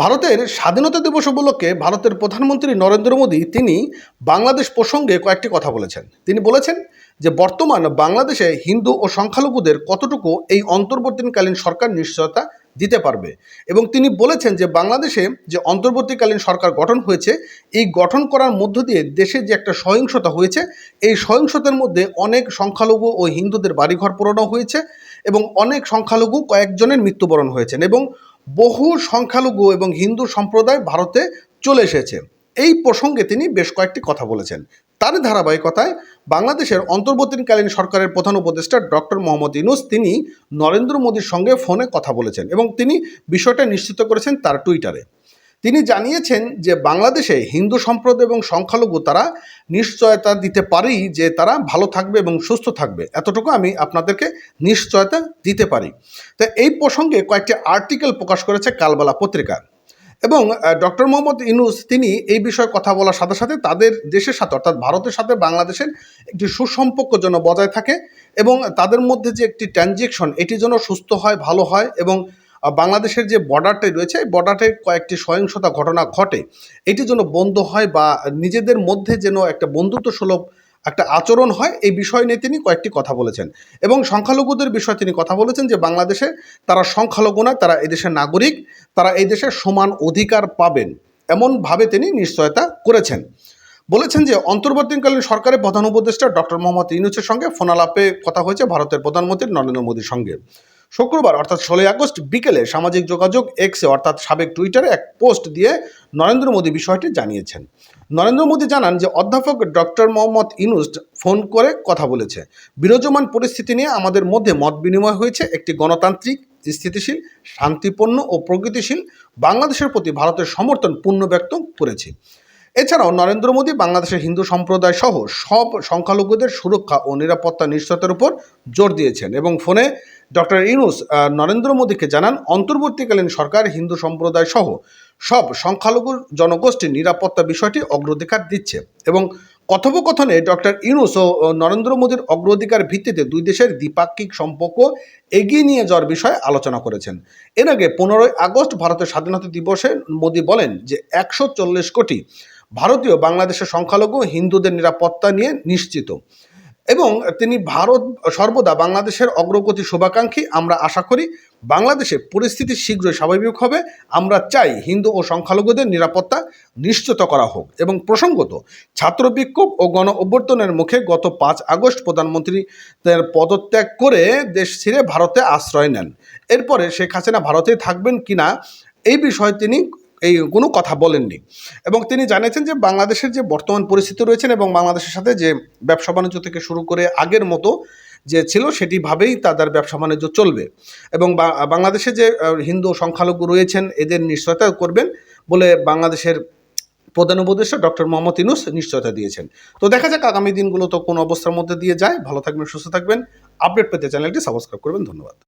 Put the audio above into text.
ভারতের স্বাধীনতা দিবস উপলক্ষে ভারতের প্রধানমন্ত্রী নরেন্দ্র মোদী তিনি বাংলাদেশ প্রসঙ্গে কয়েকটি কথা বলেছেন। তিনি বলেছেন যে বর্তমান বাংলাদেশে হিন্দু ও সংখ্যালঘুদের কতটুকু এই অন্তর্বর্তীকালীন সরকার নিশ্চয়তা দিতে পারবে, এবং তিনি বলেছেন যে বাংলাদেশে যে অন্তর্বর্তীকালীন সরকার গঠন হয়েছে, এই গঠন করার মধ্য দিয়ে দেশে যে একটা সহিংসতা হয়েছে, এই সহিংসতার মধ্যে অনেক সংখ্যালঘু ও হিন্দুদের বাড়িঘর পোড়ানো হয়েছে এবং অনেক সংখ্যালঘু কয়েকজনের মৃত্যুবরণ হয়েছেন এবং বহু সংখ্যালঘু এবং হিন্দু সম্প্রদায় ভারতে চলে এসেছে। এই প্রসঙ্গে তিনি বেশ কয়েকটি কথা বলেছেন। তার ধারাবাহিকতায় বাংলাদেশের অন্তর্বর্তীকালীন সরকারের প্রধান উপদেষ্টা ডক্টর মোহাম্মদ ইউনূস তিনি নরেন্দ্র মোদীর সঙ্গে ফোনে কথা বলেছেন এবং তিনি বিষয়টা নিশ্চিত করেছেন তার টুইটারে। তিনি জানিয়েছেন যে বাংলাদেশে হিন্দু সম্প্রদায় এবং সংখ্যালঘু তারা নিশ্চয়তা দিতে পারি যে তারা ভালো থাকবে এবং সুস্থ থাকবে, এতটুকু আমি আপনাদেরকে নিশ্চয়তা দিতে পারি। তো এই প্রসঙ্গে কয়েকটি আর্টিকেল প্রকাশ করেছে কালবেলা পত্রিকা, এবং ডক্টর মোহাম্মদ ইউনূস তিনি এই বিষয়ে কথা বলার সাথে সাথে তাদের দেশের সাথে অর্থাৎ ভারতের সাথে বাংলাদেশের একটি সুসম্পর্ক যেন বজায় থাকে এবং তাদের মধ্যে যে একটি ট্রানজেকশন এটি যেন সুস্থ হয়, ভালো হয়, এবং বাংলাদেশের যে বর্ডারটি রয়েছে এই বর্ডারে কয়েকটি সহিংসতা ঘটনা ঘটে এটি যেন বন্ধ হয় বা নিজেদের মধ্যে যেন একটা বন্ধুত্ব সুলভ একটা আচরণ হয়, এই বিষয় নিয়ে তিনি কয়েকটি কথা বলেছেন। এবং সংখ্যালঘুদের বিষয়ে তিনি কথা বলেছেন যে বাংলাদেশে তারা সংখ্যালঘু না, তারা এই দেশের নাগরিক, তারা এই দেশের সমান অধিকার পাবেন, এমনভাবে তিনি নিশ্চয়তা করেছেন। বলেছেন যে অন্তর্বর্তীকালীন সরকারের প্রধান উপদেষ্টা ডক্টর মোহাম্মদ ইউনূসের সঙ্গে ফোনালাপে কথা হয়েছে ভারতের প্রধানমন্ত্রী নরেন্দ্র মোদীর সঙ্গে। শুক্রবার অর্থাৎ 16 আগস্ট বিকেলে সামাজিক যোগাযোগ এক্সে অর্থাৎ সাবেক টুইটারে এক পোস্ট দিয়ে নরেন্দ্র মোদী বিষয়টি জানিয়েছেন। নরেন্দ্র মোদী জানান যে অধ্যাপক ডক্টর মোহাম্মদ ইউনূস ফোন করে কথা বলেছে। বিরাজমান পরিস্থিতি নিয়ে আমাদের মধ্যে মত বিনিময় হয়েছে। একটি গণতান্ত্রিক, স্থিতিশীল, শান্তিপূর্ণ ও প্রগতিশীল বাংলাদেশের প্রতি ভারতের সমর্থন পূর্ণ ব্যক্ত করেছি। এছাড়াও নরেন্দ্র মোদী বাংলাদেশের হিন্দু সম্প্রদায় সহ সব সংখ্যালঘুদের সুরক্ষা ও নিরাপত্তা নিশ্চয়তার উপর জোর দিয়েছেন এবং ফোনে ডক্টর ইউনূস নরেন্দ্র মোদীকে জানান অন্তর্বর্তীকালীন সরকার হিন্দু সম্প্রদায় সহ সব সংখ্যালঘু জনগোষ্ঠীর নিরাপত্তা বিষয়টি অগ্রাধিকার দিচ্ছে এবং কথোপকথনে ডক্টর ইউনূস ও নরেন্দ্র মোদীর অগ্রাধিকার ভিত্তিতে দুই দেশের দ্বিপাক্ষিক সম্পর্ক এগিয়ে নিয়ে যাওয়ার বিষয়ে আলোচনা করেছেন। এর আগে 15 আগস্ট ভারতের স্বাধীনতা দিবসে মোদী বলেন যে 140 কোটি ভারতীয় বাংলাদেশের সংখ্যালঘু হিন্দুদের নিরাপত্তা নিয়ে নিশ্চিত, এবং তিনি ভারত সর্বদা বাংলাদেশের অগ্রগতি শুভাকাঙ্ক্ষী। আমরা আশা করি বাংলাদেশে পরিস্থিতি শীঘ্রই স্বাভাবিক হবে। আমরা চাই হিন্দু ও সংখ্যালঘুদের নিরাপত্তা নিশ্চিত করা হোক। এবং প্রসঙ্গত ছাত্র বিক্ষোভ ও গণ অভ্যর্থনের মুখে গত 5 আগস্ট প্রধানমন্ত্রী তার পদত্যাগ করে দেশ ছেড়ে ভারতে আশ্রয় নেন। এরপরে শেখ হাসিনা ভারতে থাকবেন কিনা এই বিষয়ে তিনি কোনো কথা বলেননি, এবং তিনি জানিয়েছেন যে বাংলাদেশের যে বর্তমান পরিস্থিতি রয়েছেন এবং বাংলাদেশের সাথে যে ব্যবসা বাণিজ্য থেকে শুরু করে আগের মতো যে ছিল সেটিভাবেই তাদের ব্যবসা বাণিজ্য চলবে এবং বাংলাদেশে যে হিন্দু সংখ্যালঘু রয়েছেন এদের নিশ্চয়তা করবেন বলে বাংলাদেশের প্রধান উপদেষ্টা ডক্টর মোহাম্মদ ইউনূস নিশ্চয়তা দিয়েছেন। তো দেখা যাক আগামী দিনগুলো তো কোন অবস্থার মধ্যে দিয়ে যায়। ভালো থাকবেন, সুস্থ থাকবেন। আপডেট পেতে চ্যানেলটি সাবস্ক্রাইব করবেন। ধন্যবাদ।